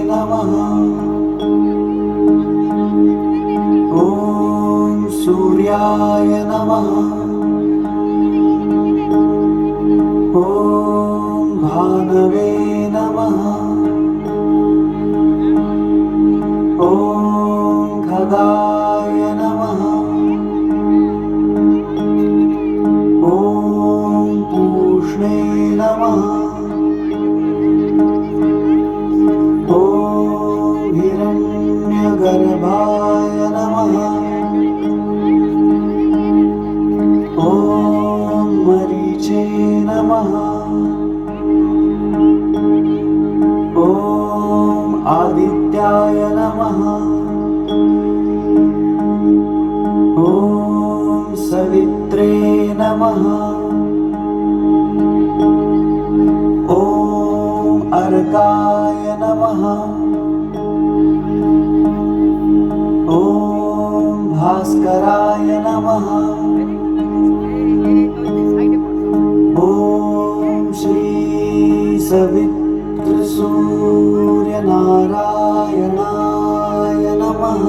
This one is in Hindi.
नमः। ॐ सूर्याय नमः। ॐ भानवे नमः। ॐ खगाय नमः। ॐ पूष्णे नमः। ॐ हिरण्यगर्भाय नमः। ॐ मरीचे नमः। ॐ आदित्याय नमः। ॐ सवित्रे नमः। ॐ अर्काय नमः। ॐ भास्कराय नमः। ॐ श्री सवित्र सूर्य नारायणाय नमः।